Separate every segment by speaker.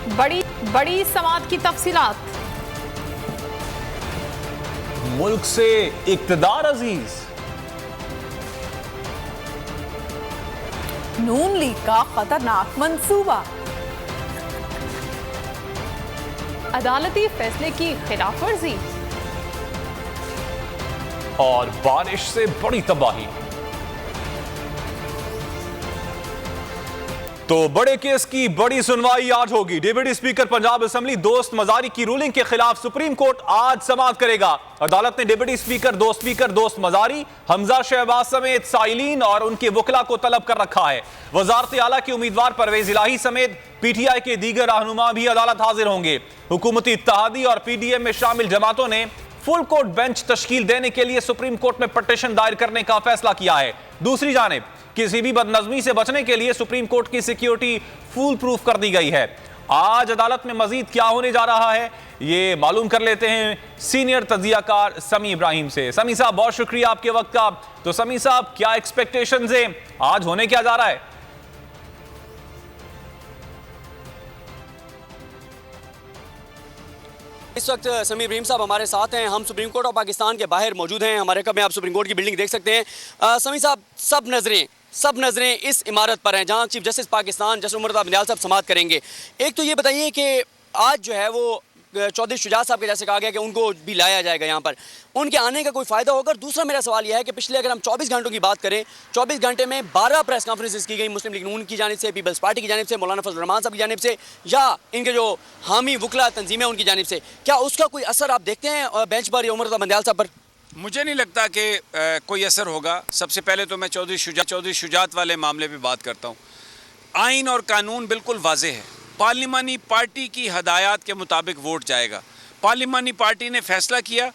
Speaker 1: बड़ी बड़ी समात की तफसीलात।
Speaker 2: मुल्क से इक्तदार अजीज।
Speaker 1: नून लीग का खतरनाक मंसूबा। अदालती फैसले की खिलाफवर्जी
Speaker 2: और बारिश से बड़ी तबाही। तो बड़े केस की बड़ी सुनवाई आज होगी। डिप्टी स्पीकर पंजाब असेंबली दोस्त मजारी की रूलिंग के खिलाफ सुप्रीम कोर्ट आज समाअत करेगा। अदालत ने डिप्टी स्पीकर दोस्त मजारी, हमजा शहबाज समेत साइलीन और उनके वकला को तलब कर रखा है। वजारत आला के उम्मीदवार परवेज इलाही समेत पीटीआई के दीगर रहनुमा भी अदालत हाजिर होंगे। हुकूमती इत्तेहादी और पीडीएम में शामिल जमातों ने फुल कोर्ट बेंच तश्कील देने के लिए सुप्रीम कोर्ट में पटिशन दायर करने का फैसला किया है। दूसरी जानिब किसी भी बदनज़मी से बचने के लिए सुप्रीम कोर्ट की सिक्योरिटी फुल प्रूफ कर दी गई है। आज अदालत में मजीद क्या होने जा रहा है ये मालूम कर लेते हैं सीनियर तज्जियाकार समी इब्राहिम से। समी साहब, बहुत शुक्रिया आपके वक्त का। तो समी साहब, क्या एक्सपेक्टेशंस हैं, आज होने क्या जा रहा है?
Speaker 3: इस वक्त समी इब्राहिम साहब हमारे साथ हैं। हम सुप्रीम कोर्ट ऑफ पाकिस्तान के बाहर मौजूद हैं। हमारे कब में आप सुप्रीम कोर्ट की बिल्डिंग देख सकते हैं। समी साहब, सब नज़रें इस इमारत पर हैं जहां chief justice Pakistan justice Umar Abdul Bandial साहब समाअत करेंगे। एक तो ये बताइए कि आज जो है वो चौधरी शुजात साहब के जैसे कहा गया कि उनको भी लाया जाएगा यहाँ पर, उनके आने का कोई फ़ायदा होगा? दूसरा मेरा सवाल यह है कि पिछले अगर हम 24 घंटों की बात करें, 24 घंटे में 12 प्रेस कॉन्फ्रेंसेस की गई मुस्लिम लीग नून की जानिब से, पीपल्स पार्टी की जानिब से, मौलाना फजल रहमान साहब की जानिब से, या इनके जो हामी वकला तंजीमें उनकी जानिब से। क्या उसका कोई असर आप देखते हैं बेंच पर या उमर अब्दुल बंदियाल साहब पर?
Speaker 4: मुझे नहीं लगता कि कोई असर होगा। सबसे पहले तो मैं चौधरी शुजात वाले मामले पे बात करता हूँ। आइन और कानून बिल्कुल वाज़ेह है। पार्लिमानी पार्टी की हदायत के मुताबिक वोट जाएगा। पार्लिमानी पार्टी ने फैसला किया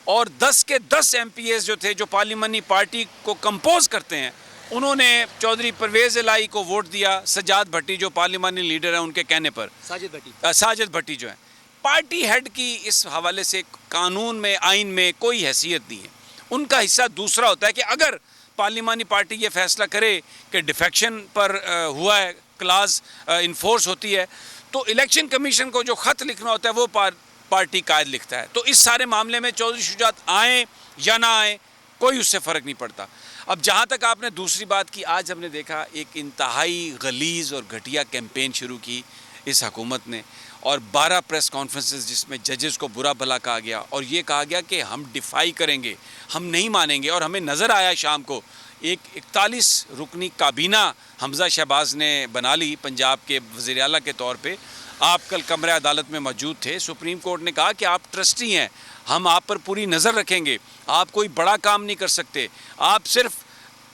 Speaker 4: और 10 के 10 MPs जो थे, जो पार्लिमानी पार्टी को कंपोज करते हैं, उन्होंने चौधरी परवेज इलाही को वोट दिया। सजाद भट्टी जो पार्लिमानी लीडर हैं उनके कहने पर, साजिद भट्टी जो है, पार्टी हेड की इस हवाले से कानून में, आइन में कोई हैसियत नहीं है। उनका हिस्सा दूसरा होता है कि अगर पार्लिमानी पार्टी ये फैसला करे कि डिफेक्शन पर हुआ है, क्लास इन्फोर्स होती है, तो इलेक्शन कमीशन को जो ख़त लिखना होता है वो पार्टी कायद लिखता है। तो इस सारे मामले में चौधरी शुजात आए या ना आए कोई उससे फ़र्क नहीं पड़ता। अब जहाँ तक आपने दूसरी बात की, आज हमने देखा एक इंतहाई गलीज़ और घटिया कैंपेन शुरू की इस हुकूमत ने, और 12 प्रेस कॉन्फ्रेंसेस जिसमें जजेस को बुरा भला कहा गया और ये कहा गया कि हम डिफाई करेंगे, हम नहीं मानेंगे। और हमें नज़र आया शाम को एक 41 रुकनी काबीना हमजा शहबाज ने बना ली पंजाब के वज़ीर आला के तौर पे। आप कल कमरे अदालत में मौजूद थे। सुप्रीम कोर्ट ने कहा कि आप ट्रस्टी हैं, हम आप पर पूरी नज़र रखेंगे, आप कोई बड़ा काम नहीं कर सकते, आप सिर्फ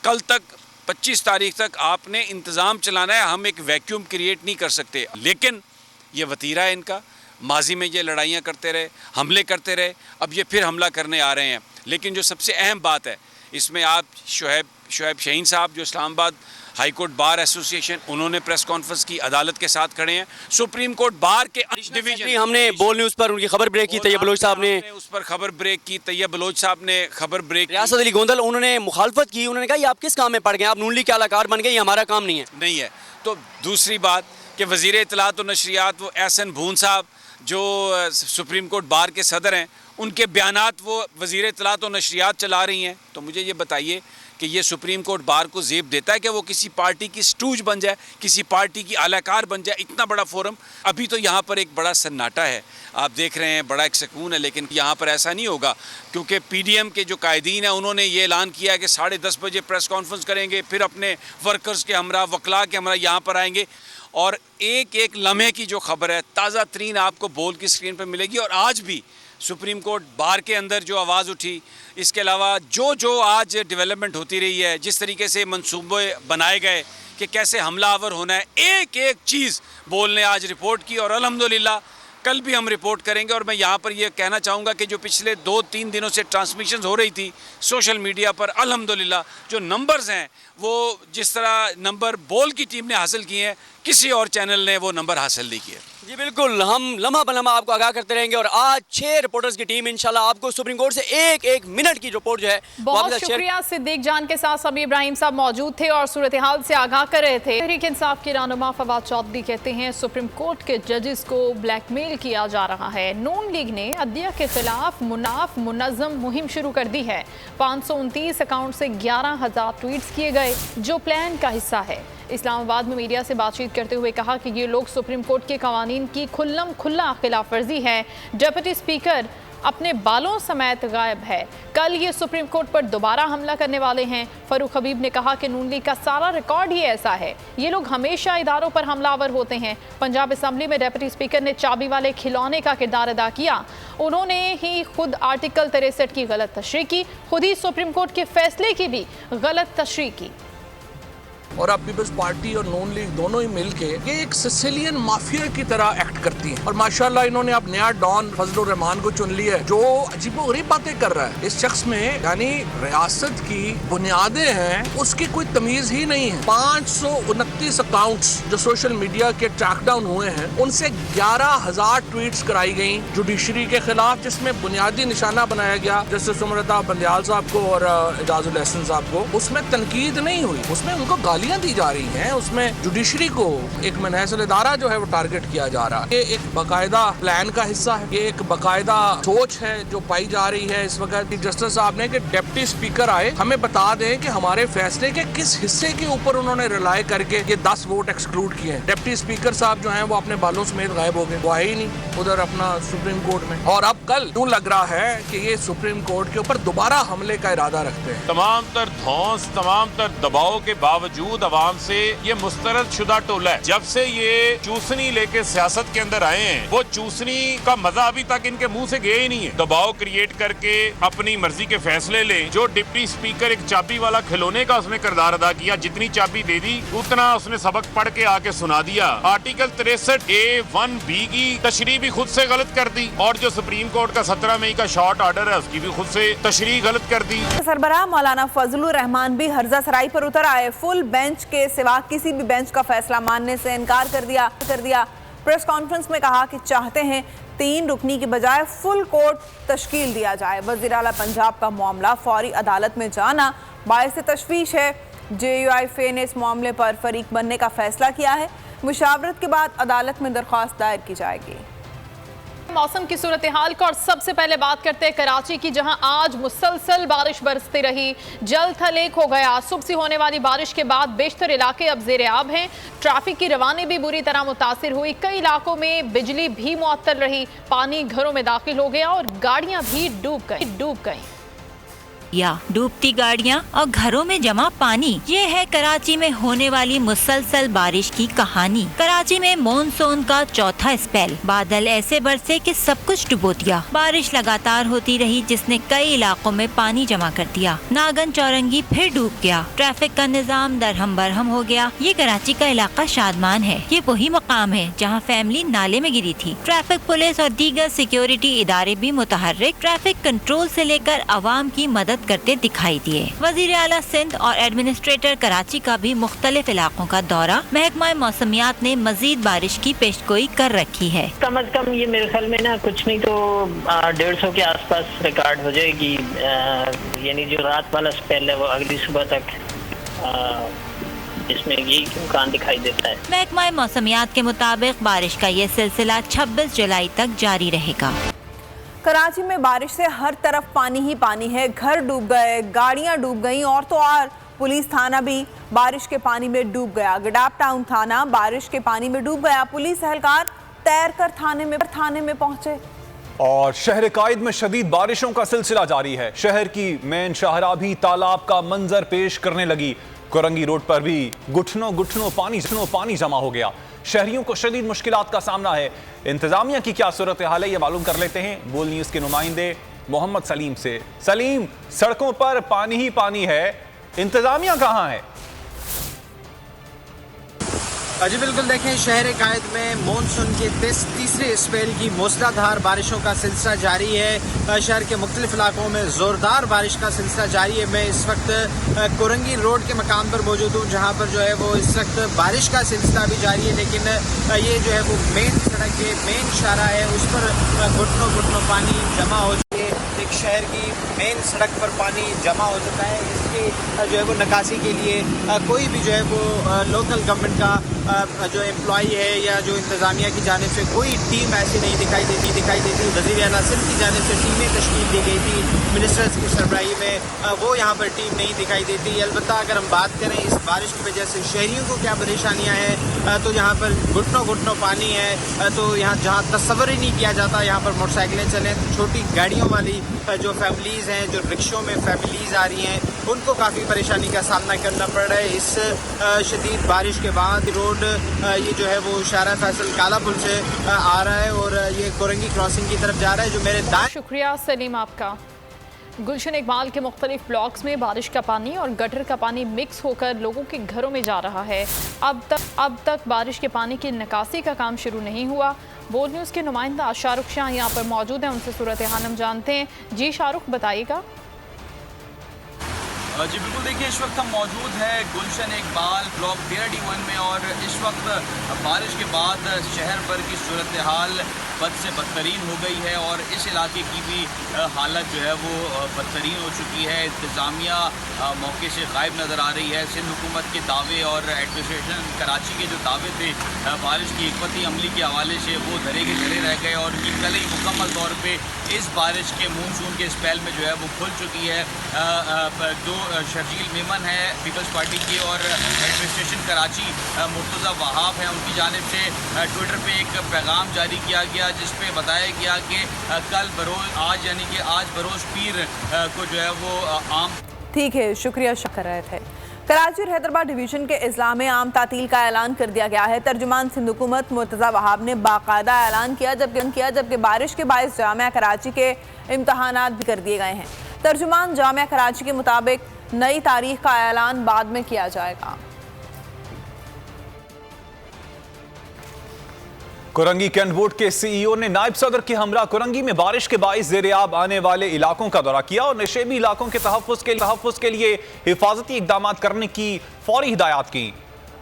Speaker 4: कल तक 25 तारीख तक आपने इंतज़ाम चलाना है, हम एक वैक्यूम क्रिएट नहीं कर सकते। लेकिन ये वतीरा है इनका, माजी में ये लड़ाइयाँ करते रहे, हमले करते रहे, अब ये फिर हमला करने आ रहे हैं। लेकिन जो सबसे अहम बात है इसमें, आप शुएब शाहीन साहब जो Islamabad high court bar association, उन्होंने प्रेस कॉन्फ्रेंस की, अदालत के साथ खड़े हैं। सुप्रीम कोर्ट बार के डिवीजन,
Speaker 3: हमने बोल न्यूज़ पर उनकी खबर ब्रेक की, तैयब बलोच साहब ने
Speaker 4: उस पर खबर ब्रेक की, तैयब बलोच साहब ने खबर ब्रेक की।
Speaker 3: रियासत अली गोंदल उन्होंने मुखालफत की, उन्होंने कहा ये आप किस काम में पड़ गए, आप नून लीग के अलाकार बन गए, ये हमारा काम नहीं है।
Speaker 4: तो दूसरी बात कि वज़ीर इत्तलात और नशरियात वो एहसन भून साहब जो सुप्रीम कोर्ट बार के सदर हैं, उनके बयानात वो वज़ीर इत्तलात और नशरियात चला रही हैं। तो मुझे ये बताइए कि ये सुप्रीम कोर्ट बार को ज़ेब देता है कि वो किसी पार्टी की स्टूज बन जाए, किसी पार्टी की आलाकार बन जाए? इतना बड़ा फोरम, अभी तो यहाँ पर एक बड़ा सन्नाटा है, आप देख रहे हैं, बड़ा एक सुकून है। लेकिन यहाँ पर ऐसा नहीं होगा, क्योंकि पीडीएम के जो कायदीन हैं उन्होंने ये ऐलान किया है कि 10:30 बजे प्रेस कॉन्फ्रेंस करेंगे, फिर अपने वर्कर्स के हमरा, वकला के हमरा यहाँ पर आएंगे। और एक एक लम्हे की जो खबर है ताज़ा तरीन आपको बोल की स्क्रीन पर मिलेगी। और आज भी सुप्रीम कोर्ट बार के अंदर जो आवाज़ उठी, इसके अलावा जो आज डेवलपमेंट होती रही है, जिस तरीके से मंसूबे बनाए गए कि कैसे हमलावर होना है, एक एक चीज़ बोलने आज रिपोर्ट की। और अल्हम्दुलिल्लाह कल भी हम रिपोर्ट करेंगे। और मैं यहाँ पर ये कहना चाहूँगा कि जो पिछले 2-3 दिनों से ट्रांसमिशन हो रही थी सोशल मीडिया पर, अल्हम्दुलिल्लाह जो नंबर्स हैं वो जिस तरह नंबर बोल की टीम ने हासिल किए हैं, किसी और चैनल ने वो नंबर हासिल नहीं किए।
Speaker 3: जी बिल्कुल, हम लम्हा बलम्हा आपको आगाह करते रहेंगे और आज 6 रिपोर्टर्स की टीम इंशाल्लाह आपको सुप्रीम कोर्ट से एक मिनट की रिपोर्ट जो है
Speaker 1: बहुत शुक्रिया सिद्दीक जान के साथ समी इब्राहिम साहब मौजूद थे और सूरत हाल से आगाह कर रहे थे। तहरीक इंसाफ के रहनुमा फवाद चौधरी कहते हैं सुप्रीम कोर्ट के जजेस को ब्लैकमेल किया जा रहा है। नून लीग ने अदलिया के खिलाफ मुनज़्ज़म मुहिम शुरू कर दी है। 529 अकाउंट से 11,000 ट्वीट्स किए गए जो प्लान का हिस्सा है। इस्लामाबाद में मीडिया से बातचीत करते हुए कहा कि ये लोग सुप्रीम कोर्ट के कवानीन की खुल्लम खुल्ला खिलाफ वर्जी है। डिप्टी स्पीकर अपने बालों समेत गायब है। कल ये सुप्रीम कोर्ट पर दोबारा हमला करने वाले हैं। फरूख हबीब ने कहा कि नून लीग का सारा रिकॉर्ड ही ऐसा है। ये लोग हमेशा इदारों पर हमलावर होते हैं। पंजाब असम्बली में डिप्टी स्पीकर ने चाबी वाले खिलौने का किरदार अदा किया। उन्होंने ही खुद आर्टिकल 63 की गलत तशरीह की, खुद ही सुप्रीम कोर्ट के फैसले की भी गलत तशरीह की।
Speaker 5: और अब पीपल्स पार्टी और नून लीग दोनों ही मिलके ये एक सिसिलियन माफिया की तरह एक्ट करती हैं। और माशाल्लाह इन्होंने अब नया डॉन फजलुर रहमान को चुन लिया है जो अजीबोगरीब बातें कर रहा है। इस शख्स में यानी रियासत की बुनियादें हैं उसकी कोई तमीज ही नहीं है। 529 अकाउंट्स जो सोशल मीडिया के ट्रैकडाउन हुए हैं उनसे 11,000 ट्वीट्स कराई गई जुडिशरी के खिलाफ, जिसमें बुनियादी निशाना बनाया गया जस्टिस उमर बंदयाल साहब को और एजाजुल एहसन साहब को। उसमें तनकीद नहीं हुई, उसमें उनको गालियां दी जा रही हैं, उसमें जुडिशरी को एक मनहसल इदारा जो है वो टारगेट किया जा रहा है। ये एक बाकायदा प्लान का हिस्सा है, ये एक बाकायदा सोच है जो पाई जा रही है इस वक्त। जस्टिस साहब ने कि डिप्टी स्पीकर आए हमें बता दें कि हमारे फैसले के किस हिस्से के ऊपर उन्होंने रिलाई करके ये 10 वोट एक्सक्लूड किए हैं। डिप्टी स्पीकर साहब जो हैं वो अपने बालों समेत गायब हो गए, वो आए ही नहीं उधर अपना सुप्रीम कोर्ट में। और अब कल यूं लग रहा है कि ये सुप्रीम कोर्ट के ऊपर दोबारा हमले का इरादा रखते हैं।
Speaker 6: तमाम तर धौंस, तमाम तर दबाव के बावजूद अवाम से ये मुस्तरद शुदा टोला है। जब से ये चूसनी लेके सियासत के अंदर आए हैं वो चूसनी का मजा अभी तक इनके मुंह से गया ही नहीं है। दबाव क्रिएट करके अपनी मर्जी के फैसले ले। जो डिप्टी स्पीकर एक चाबी वाला खिलौने का उसने किरदार अदा किया, जितनी चाबी दे दी उतना उसने सबक पढ़ के आके सुना दिया। आर्टिकल 63A(1)(b) की तशरीह भी खुद से गलत कर दी और जो सुप्रीम कोर्ट का 17 मई का शॉर्ट ऑर्डर है उसकी भी खुद से तशरीह गलत कर दी।
Speaker 7: सरबराह मौलाना फजलुर रहमान भी हर्जा सराई पर उतर आए। फुल बेंच के सिवा किसी भी बेंच का फैसला मानने से इनकार कर दिया। प्रेस कॉन्फ्रेंस में कहा कि चाहते हैं 3 रुकनी की बजाय फुल कोर्ट तश्कील दिया जाए। वज़ीर आला पंजाब का मामला फौरी अदालत में जाना बाइस तशवीश है। JUIF ने इस मामले पर फरीक बनने का फैसला किया है। मुशावरत के बाद अदालत में दरख्वास्त दायर की जाएगी।
Speaker 1: मौसम की सूरत हाल का और सबसे पहले बात करते हैं कराची की, जहां आज मुसलसल बारिश बरसती रही। जल थल एक हो गया। सुबह से होने वाली बारिश के बाद बेशतर इलाके अब जेर-ए-आब हैं। ट्रैफिक की रवानी भी बुरी तरह मुतासिर हुई। कई इलाकों में बिजली भी मुअत्तल रही। पानी घरों में दाखिल हो गया और गाड़ियां भी डूब गई।
Speaker 8: या डूबती गाड़ियां और घरों में जमा पानी, ये है कराची में होने वाली मुसलसल बारिश की कहानी। कराची में मॉनसून का चौथा स्पेल, बादल ऐसे बरसे कि सब कुछ डुबो दिया। बारिश लगातार होती रही जिसने कई इलाकों में पानी जमा कर दिया। नागन चौरंगी फिर डूब गया। ट्रैफिक का निजाम दरहम बरहम हो गया। ये कराची का इलाका शादमान है। ये वही मकाम है जहाँ फैमिली नाले में गिरी थी। ट्रैफिक पुलिस और दीगर सिक्योरिटी इदारे भी मुतहर्रिक ट्रैफिक कंट्रोल से लेकर अवाम की मदद करते दिखाई दिए। वजीर आला सिंध और एडमिनिस्ट्रेटर कराची का भी मुख्तलिफ इलाकों का दौरा। महकमा मौसमियात ने मजीद बारिश की पेशगोई कर रखी है।
Speaker 9: कम अज कम ये मेरे ख्याल में ना कुछ नहीं तो 150 के आसपास रिकॉर्ड हो जाएगी। यानी जो रात वाला स्पेल है वो अगली सुबह तक इसमें ये इम्कान दिखाई देता है।
Speaker 8: महकमा मौसमियात के मुताबिक बारिश का ये सिलसिला 26 जुलाई तक जारी रहेगा।
Speaker 7: कराची में बारिश से हर तरफ पानी ही पानी है। घर डूब गए, गाड़ियां डूब गईं और तो और पुलिस थाना भी बारिश के पानी में डूब गया। गडाप टाउन थाना बारिश के पानी में डूब गया। पुलिस एहलकार तैरकर थाने में पहुंचे।
Speaker 2: और शहर कायद में शदीद बारिशों का सिलसिला जारी है। शहर की मेन शाहरा भी तालाब का मंजर पेश करने लगी। कोरंगी रोड पर भी घुटनों पानी जमा हो गया। शहरियों को शदीद मुश्किलात का सामना है। इंतजामिया की क्या सूरत हाल है ये मालूम कर लेते हैं बोल न्यूज़ के नुमाइंदे मोहम्मद सलीम से। सलीम, सड़कों पर पानी ही पानी है, इंतजामिया कहाँ है?
Speaker 10: जी बिल्कुल, देखें शहर कायद में मानसून के तीसरे स्पेल की मूसलाधार बारिशों का सिलसिला जारी है। शहर के मुख्तलिफ इलाकों में ज़ोरदार बारिश का सिलसिला जारी है। मैं इस वक्त कोरंगी रोड के मकाम पर मौजूद हूँ, जहाँ पर जो है वो इस वक्त बारिश का सिलसिला भी जारी है, लेकिन ये जो है वो मेन सड़क है, मेन शारा है, उस पर घुटनों घुटनों पानी जमा हो चुके हैं। एक शहर की मेन सड़क पर पानी जमा हो चुका है, जिसकी जो है वो निकासी के लिए कोई भी जो है वो लोकल गवर्नमेंट का जो एम्प्लॉई है या जो इंतज़ामिया की जानिब से कोई टीम ऐसी नहीं दिखाई देती। वज़ीर आला सिंध की जानिब से टीमें तश्कील दी गई थी मिनिस्टर्स की सरबराही में, वो यहाँ पर टीम नहीं दिखाई देती। अलबत्ता अगर हम बात करें इस बारिश की वजह से शहरियों को क्या परेशानियाँ हैं, तो यहाँ पर घुटनों घुटनों पानी है। तो यहाँ जहाँ तस्वर ही नहीं किया जाता, यहाँ पर मोटरसाइकिलें चलें, छोटी गाड़ियों वाली जो फैमिलीज़ हैं, जो रिक्शों में फैमिलीज़ आ रही हैं, उनको काफ़ी परेशानी का सामना करना पड़ रहा है। इस शदीद बारिश के बाद रोड ये जो है वो शारा फैसल काला पुल से आ रहा है और ये कोरंगी क्रॉसिंग की तरफ जा रहा है, जो मेरे दाएं।
Speaker 1: शुक्रिया सलीम आपका। गुलशन इकबाल के मुख्तलिफ ब्लॉक्स में बारिश का पानी और गटर का पानी मिक्स होकर लोगों के घरों में जा रहा है। अब तक बारिश के पानी की निकासी का काम शुरू नहीं हुआ। बोल न्यूज़ के नुमाइंदा शाहरुख शाह यहाँ पर मौजूद हैं, उनसे सूरत हाल हम जानते हैं। जी शाहरुख, बताइएगा।
Speaker 11: जी बिल्कुल, देखिए इस वक्त हम मौजूद हैं गुलशन इकबाल ब्लॉक 13D1 में और इस वक्त बारिश के बाद शहर भर की सूरत हाल बद से बदतरीन हो गई है और इस इलाके की भी हालत जो है वो बदतरीन हो चुकी है। इंतज़ामिया मौके से गायब नज़र आ रही है। सिंध हुकूमत के दावे और एडमिनिस्ट्रेशन कराची के जो दावे थे बारिश की हिकमती अमली के हवाले से, वो धरे के धरे रह गए और उनकी कल ही मुकम्मल तौर पर इस बारिश के मानसून के स्पेल में जो है वो खुल चुकी है। जो शर्जील मेमन है पीपल्स पार्टी के और एडमिनिस्ट्रेशन कराची मुर्तज़ा वहाब हैं, उनकी जानिब से ट्विटर पे एक पैगाम जारी किया गया, जिस पे बताया गया कि कल बरोज़ आज यानी कि आज बरोज़ पीर को जो है वो आम।
Speaker 7: ठीक है, शुक्रिया कर रहे थे। कराची और हैदराबाद डिवीज़न के अजला में आम तातील का ऐलान कर दिया गया है। तर्जुमान सिंध हुकूमत मुर्तज़ा वहाब ने बाकायदा ऐलान किया, जबकि बारिश के बायस जामिया कराची के इम्तहानात भी कर दिए गए हैं। तर्जुमान जामिया कराची के मुताबिक नई तारीख का ऐलान बाद में किया जाएगा।
Speaker 2: कोरंगी कैंट बोर्ड के सीईओ ने नायब सदर के हमरा कोरंगी में बारिश के बाइस ज़ेर-ए-आब आने वाले इलाकों का दौरा किया और नशेबी इलाकों के तहफ़्फ़ुज़ के लिए हिफाजती इक़दाम करने की फौरी हिदायत की।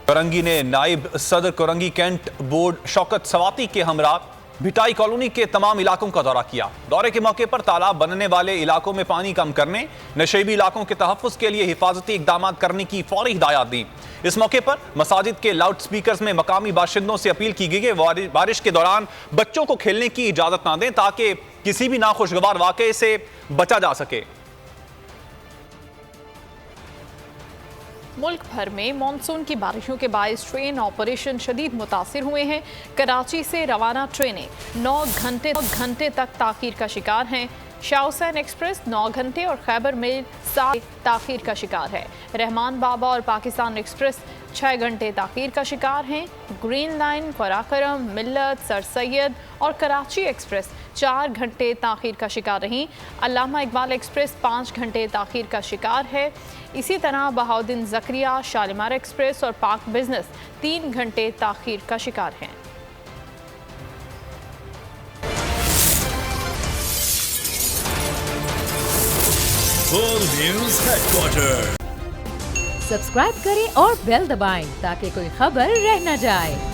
Speaker 2: कोरंगी ने नायब सदर कोरंगी कैंट बोर्ड शौकत सवाती के हमरा भिटाई कॉलोनी के तमाम इलाकों का दौरा किया। दौरे के मौके पर तालाब बनने वाले इलाकों में पानी कम करने, नशेबी इलाकों के तहफ़्फ़ुज़ के लिए हिफाजती इक़दाम करने की फौरी हिदायत दी। इस मौके पर मसाजिद के लाउड स्पीकर्स में मकामी बाशिंदों से अपील की गई कि बारिश के दौरान बच्चों को खेलने की इजाज़त ना दें, ताकि किसी भी नाखुशगवार वाक़े से बचा जा सके।
Speaker 1: मुल्क भर में मानसून की बारिशों के बायस ट्रेन ऑपरेशन शदीद मुतासिर हुए हैं। कराची से रवाना ट्रेनें 9 घंटे तक ताख़ीर का शिकार हैं। शाह हुसैन एक्सप्रेस 9 घंटे और खैबर मेल 7 ताख़ीर का शिकार है। रहमान बाबा और पाकिस्तान एक्सप्रेस 6 घंटे ताख़ीर का शिकार हैं। ग्रीन लाइन, कराकरम, मिल्लत, सर सैयद और कराची एक्सप्रेस 4 घंटे ताख़ीर का शिकार रहीं। अल्लामा इकबाल एक्सप्रेस 5 घंटे ताख़ीर का शिकार है। इसी तरह बहाउद्दीन ज़करिया, शालीमार एक्सप्रेस और पाक बिजनेस 3 घंटे ताख़ीर का शिकार हैं।
Speaker 12: न्यूज़ हेडक्वार्टर
Speaker 13: सब्सक्राइब करें और बेल दबाएं ताकि कोई खबर रह न जाए।